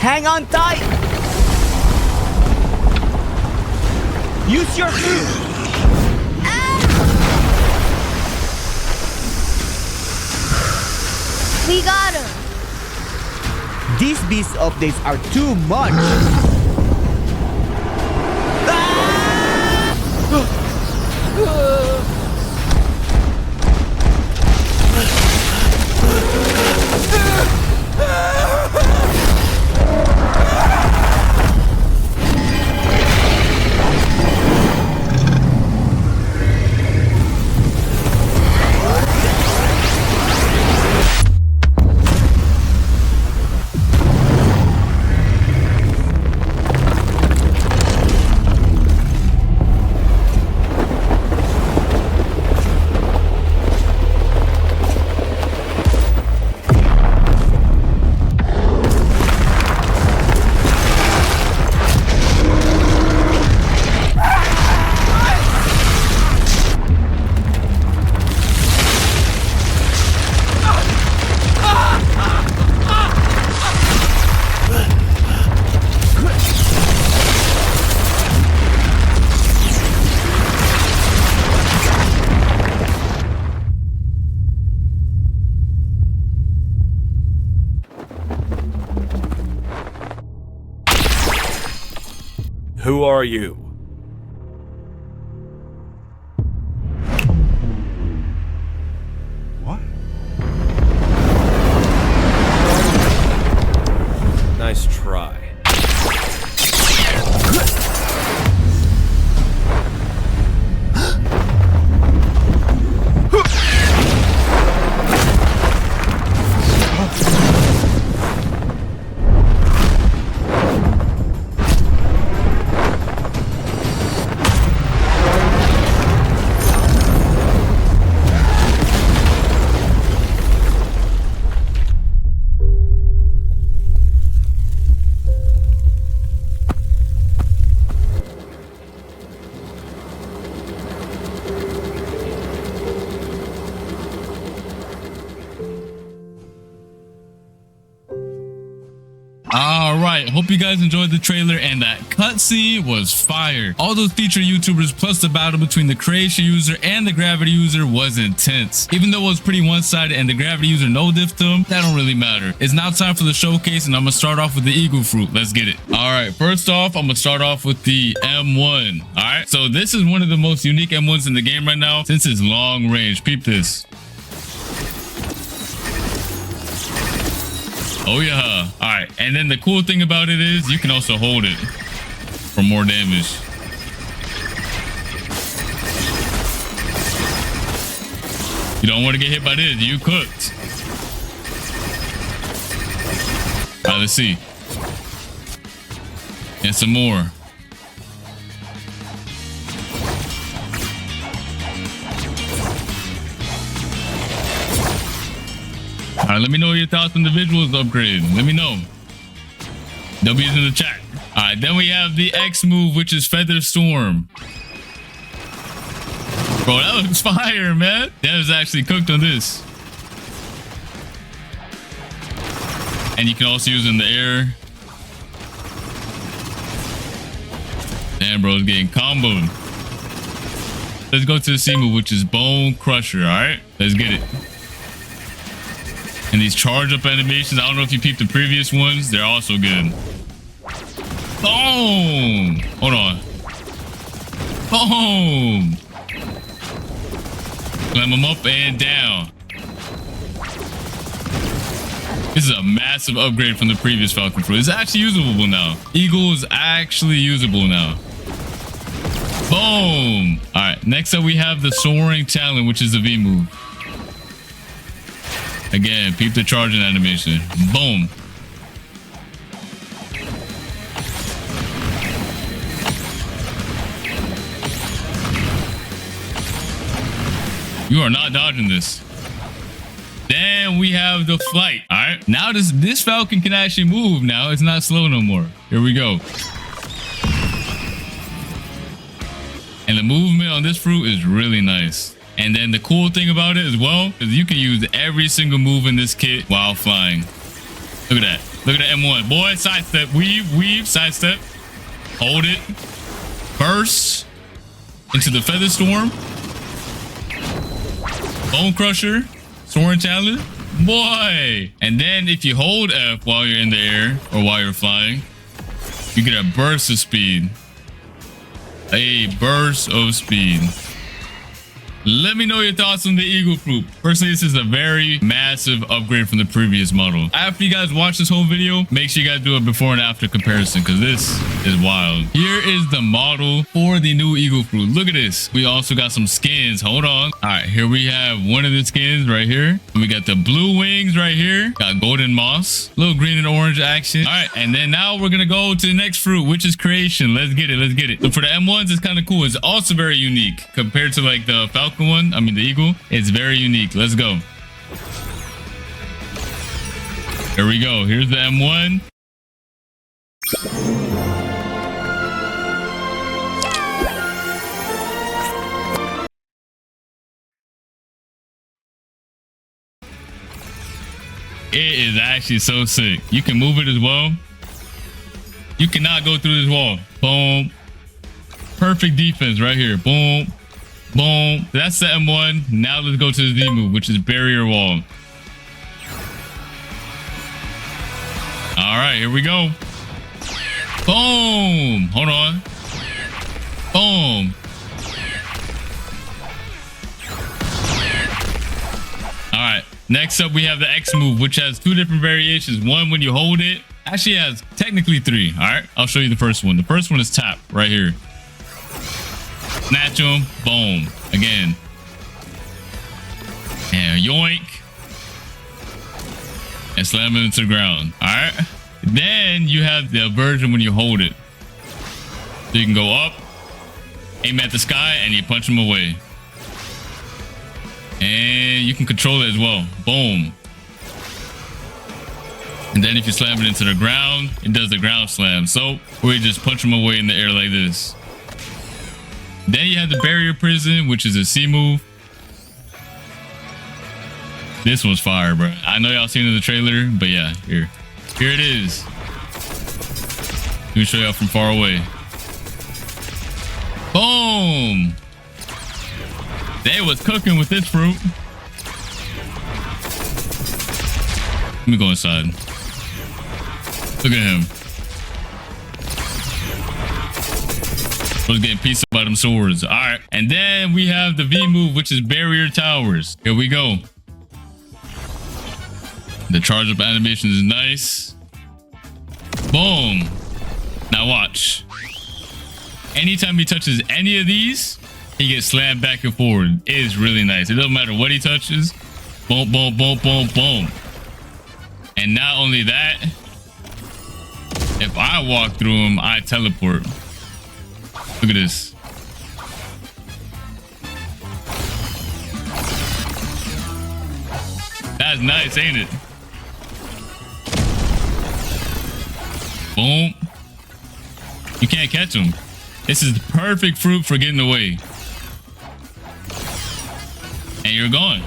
Hang on tight. Use your food. We got him. These beast updates are too much. Who are you? What? Nice try. Alright, hope you guys enjoyed the trailer, and that cutscene was fire. All those featured YouTubers plus the battle between the creation user and the gravity user was intense. Even though it was pretty one-sided and the gravity user no-diffed them, that don't really matter. It's now time for the showcase, and I'm gonna start off with the eagle fruit. Let's get it. Alright, first off, I'm gonna start off with the M1. Alright, so this is one of the most unique M1s in the game right now since it's long range. Peep this. Oh yeah. All right, and then the cool thing about it is you can also hold it for more damage. You don't want to get hit by this. You cooked. All right, let's see. And some more. All right, let me know your thoughts on the visuals upgrade. Let me know. W's in the chat. All right, then we have the X move, which is Feather Storm. Bro, that looks fire, man. Dev's actually cooked on this. And you can also use it in the air. Damn, bro, it's getting comboed. Let's go to the C move, which is Bone Crusher. All right, let's get it. And these charge up animations, I don't know if you peeped the previous ones, they're also good. Boom! Hold on. Boom! Climb them up and down. This is a massive upgrade from the previous Falcon Fruit. It's actually usable now. Eagle is actually usable now. Boom! Alright, next up we have the Soaring Talon, which is the V move. Again, peep the charging animation. Boom. You are not dodging this. Then we have the flight. All right. Now this Falcon can actually move now. It's not slow no more. Here we go. And the movement on this fruit is really nice. And then the cool thing about it as well is you can use every single move in this kit while flying. Look at that. Look at the M1. Boy, sidestep. Weave, sidestep. Hold it. Burst into the Feather Storm. Bone Crusher. Soaring Challenge. Boy. And then if you hold F while you're in the air or while you're flying, you get a burst of speed. A burst of speed. Let me know your thoughts on the Eagle Fruit. Personally, this is a very massive upgrade from the previous model. After you guys watch this whole video, make sure you guys do a before and after comparison because this is wild. Here is the model for the new Eagle Fruit. Look at this. We also got some skins. Hold on. All right, here we have one of the skins right here. We got the blue wings right here. Got golden moss. Little green and orange action. All right, and then now we're going to go to the next fruit, which is creation. Let's get it. Let's get it. So for the M1s, it's kind of cool. It's also very unique compared to like the Falcon one. I mean the Eagle. It's very unique. Let's go. Here we go. Here's the M1. It is actually so sick. You can move it as well. You cannot go through this wall. Boom. Perfect defense right here. Boom. Boom. That's the M1. Now let's go to the Z move, which is barrier wall. All right, here we go. Boom. Hold on. Boom. All right. Next up, we have the X move, which has two different variations. One, when you hold it, actually has technically three. All right. I'll show you the first one. The first one is tap right here. Snatch him, boom, again. And yoink. And slam it into the ground. All right. Then you have the version when you hold it. So you can go up, aim at the sky, and you punch them away. And you can control it as well. Boom. And then if you slam it into the ground, it does the ground slam. So we just punch them away in the air like this. Then you have the barrier prison, which is a C move. This one's fire, bro. I know y'all seen it in the trailer, but yeah, here it is. Let me show y'all from far away. Boom. They was cooking with this fruit. Let me go inside. Look at him. I was getting pieced up by them swords. All right. And then we have the V move, which is barrier towers. Here we go. The charge up animation is nice. Boom. Now watch. Anytime he touches any of these, he gets slammed back and forward. It is really nice. It doesn't matter what he touches. Boom, boom, boom, boom, boom. And not only that, if I walk through him, I teleport. Look at this. That's nice, ain't it? Boom. You can't catch him. This is the perfect fruit for getting away. And you're gone.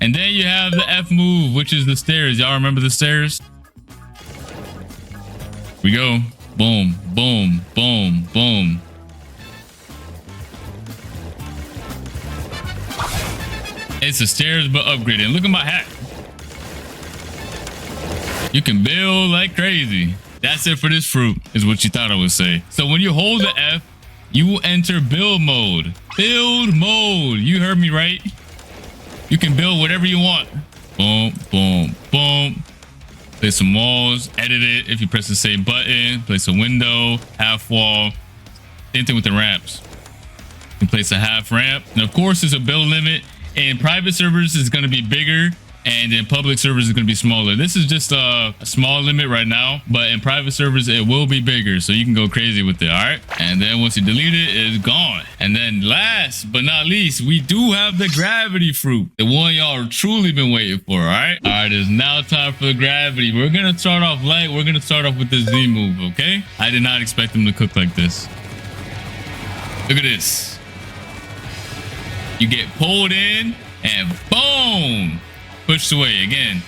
And then you have the F move, which is the stairs. Y'all remember the stairs? Here we go. Boom, boom, boom, boom. It's the stairs, but upgraded. Look at my hat. You can build like crazy. That's it for this fruit, is what you thought I would say. So when you hold the F, you will enter build mode. Build mode. You heard me right. You can build whatever you want. Boom, boom, boom. Place some walls, edit it. If you press the same button, place a window, half wall. Same thing with the ramps. You place a half ramp. And of course, there's a build limit. In private servers, it's going to be bigger. And in public servers, it's going to be smaller. This is just a small limit right now. But in private servers, it will be bigger. So you can go crazy with it. All right. And then once you delete it, it's gone. And then last but not least, we do have the gravity fruit. The one y'all truly been waiting for. All right. All right. It's now time for the gravity. We're going to start off light. We're going to start off with the Z move. Okay. I did not expect them to cook like this. Look at this. You get pulled in and boom. Pushed away again.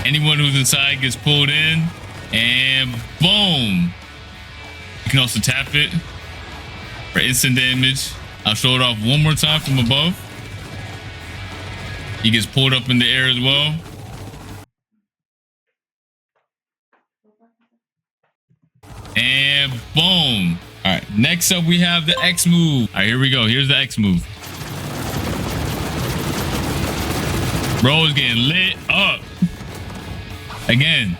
Anyone who's inside gets pulled in, and boom. You can also tap it for instant damage. I'll show it off one more time from above. He gets pulled up in the air as well. And boom. All right, next up we have the X move. All right, here we go. Here's the X move. Bro is getting lit up. Again.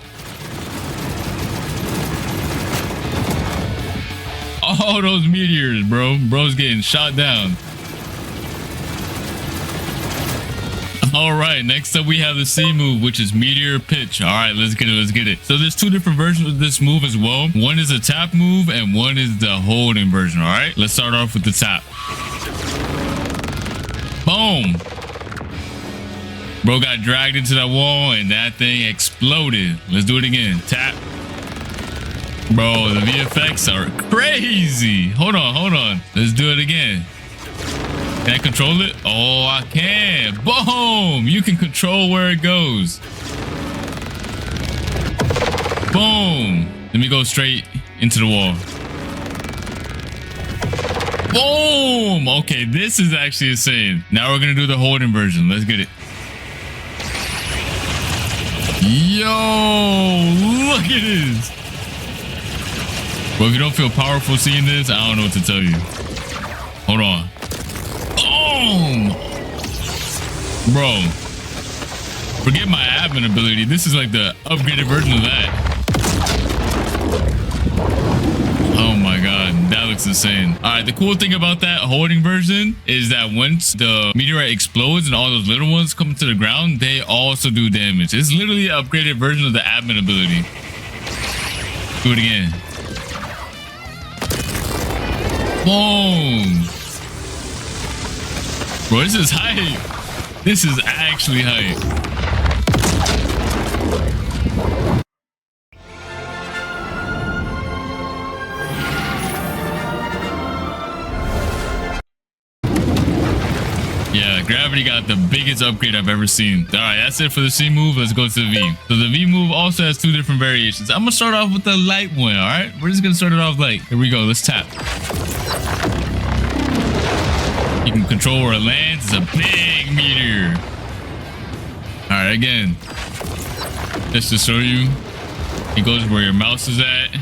All those meteors, bro. Bro's getting shot down. All right, next up we have the C move, which is meteor pitch. All right, let's get it. Let's get it. So there's two different versions of this move as well. One is a tap move and one is the holding version. All right, let's start off with the tap. Boom. Bro got dragged into that wall and that thing exploded. Let's do it again. Tap. Bro, the VFX are crazy. Hold on. Let's do it again. Can I control it? Oh, I can. Boom! You can control where it goes. Boom! Let me go straight into the wall. Boom! Okay, this is actually insane. Now we're gonna do the holding version. Let's get it. Yo! Look at this! Bro, if you don't feel powerful seeing this, I don't know what to tell you. Hold on. Boom! Bro, forget my admin ability. This is like the upgraded version of that. Oh my god, that looks insane. All right, the cool thing about that holding version is that once the meteorite explodes and all those little ones come to the ground, they also do damage. It's literally an upgraded version of the admin ability. Do it again. Boom! Bro, this is hype. This is actually hype. Yeah, gravity got the biggest upgrade I've ever seen. All right, that's it for the C move. Let's go to the V. So the V move also has two different variations. I'm gonna start off with the light one, all right? We're just gonna start it off light. Here we go, let's tap. You can control where it lands. It's a big meteor. All right, again. Just to show you, it goes where your mouse is at.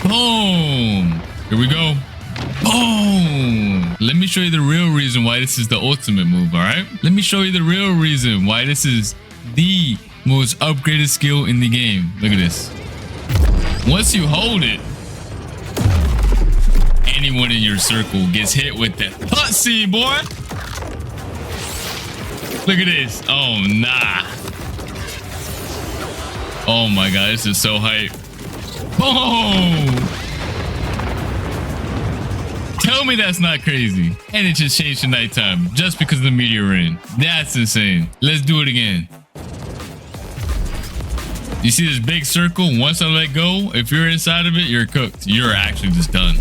Boom. Here we go. Boom. Let me show you the real reason why this is the ultimate move, all right? Let me show you the real reason why this is the most upgraded skill in the game. Look at this. Once you hold it, anyone in your circle gets hit with the cutscene, boy. Look at this. Oh, nah. Oh my god, this is so hype. Boom! Tell me that's not crazy. And it just changed to nighttime just because of the meteor rain. That's insane. Let's do it again. You see this big circle? Once I let go, if you're inside of it, you're cooked. You're actually just done.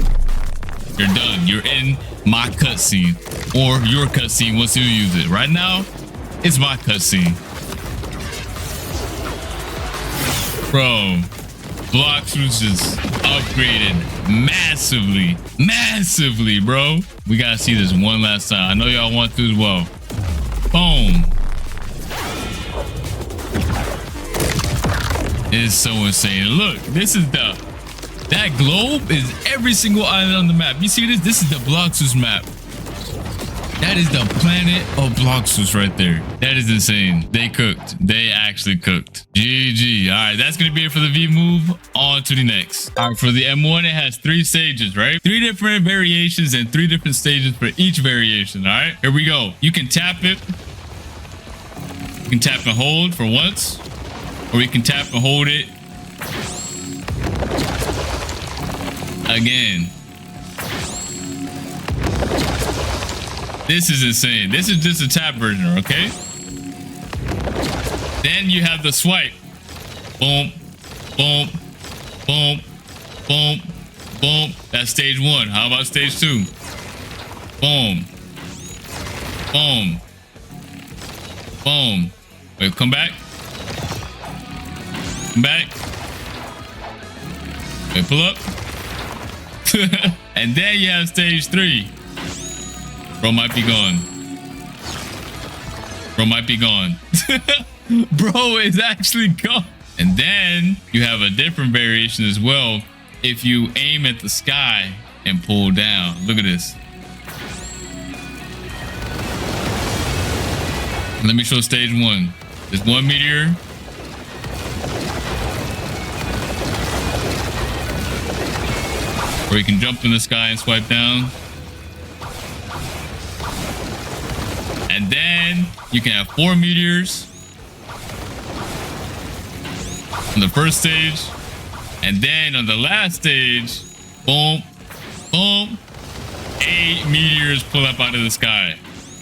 You're done. You're in my cutscene, or your cutscene once you use it. Right now, it's my cutscene. Bro, Blox was just upgraded massively, bro. We gotta see this one last time. I know y'all want to as well. Boom. It's so insane. Look, this is that globe is every single island on the map. You see this? This is the Bloxus map. That is the planet of Bloxus right there. That is insane. They cooked. They actually cooked. GG. All right, that's going to be it for the V move. On to the next. All right, for the M1, it has 3 stages, right? 3 different variations and 3 different stages for each variation, all right? Here we go. You can tap it. You can tap and hold for once. Or you can tap and hold it again. This is insane. This is just a tap version, okay? Then you have the swipe. Boom, boom, boom, boom, boom. That's stage 1. How about stage 2? Boom, boom, boom. Wait, come back. Back. Wait, pull up. And then you have stage 3. Bro might be gone. Bro might be gone. Bro is actually gone. And then you have a different variation as well. If you aim at the sky and pull down. Look at this. Let me show stage 1. There's 1 meteor. Or you can jump in the sky and swipe down. And then you can have 4 meteors on the first stage. And then on the last stage, boom, boom, 8 meteors pull up out of the sky.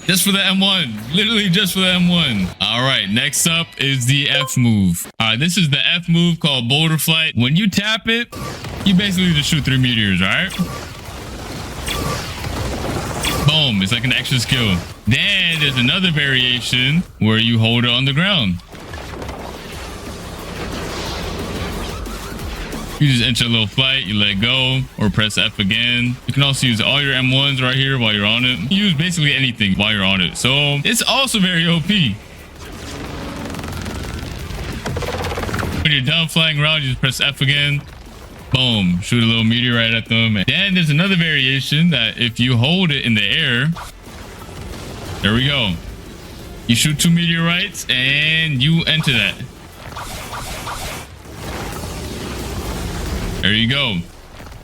Just for the M1. Literally just for the M1. All right, next up is the F move. All right, this is the F move called Boulder Flight. When you tap it, you basically just shoot 3 meteors, all right? Boom, it's like an extra skill. Then there's another variation where you hold it on the ground. You just enter a little flight, you let go, or press F again. You can also use all your M1s right here while you're on it. You use basically anything while you're on it. So it's also very OP. When you're done flying around, you just press F again. Boom, shoot a little meteorite at them. And then there's another variation that if you hold it in the air, there we go. You shoot 2 meteorites and you enter that. There you go.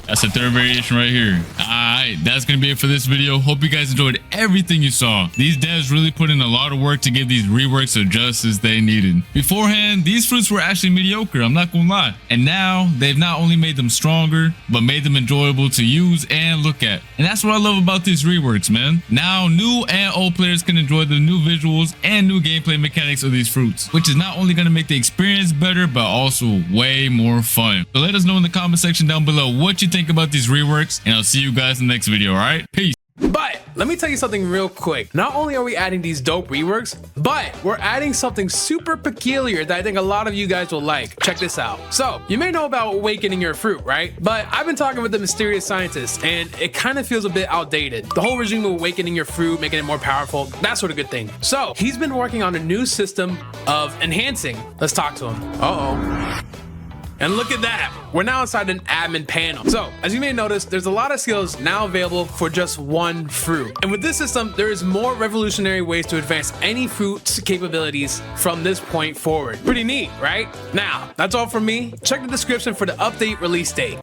That's the third variation right here. Alright, that's gonna be it for this video. Hope you guys enjoyed everything you saw. These devs really put in a lot of work to give these reworks the justice they needed. Beforehand, these fruits were actually mediocre, I'm not gonna lie. And now, they've not only made them stronger, but made them enjoyable to use and look at. And that's what I love about these reworks, man. Now, new and old players can enjoy the new visuals and new gameplay mechanics of these fruits, which is not only gonna make the experience better, but also way more fun. So let us know in the comment section down below what you think about these reworks, and I'll see you guys in the next video. All right, peace. But let me tell you something real quick. Not only are we adding these dope reworks, but we're adding something super peculiar that I think a lot of you guys will like. Check this out. So you may know about awakening your fruit, right? But I've been talking with the mysterious scientist and it kind of feels a bit outdated. The whole regime of awakening your fruit, making it more powerful, that sort of good thing. So he's been working on a new system of enhancing. Let's talk to him. Uh-oh. And look at that, we're now inside an admin panel. So, as you may notice, there's a lot of skills now available for just 1 fruit. And with this system, there is more revolutionary ways to advance any fruit's capabilities from this point forward. Pretty neat, right? Now, that's all from me. Check the description for the update release date.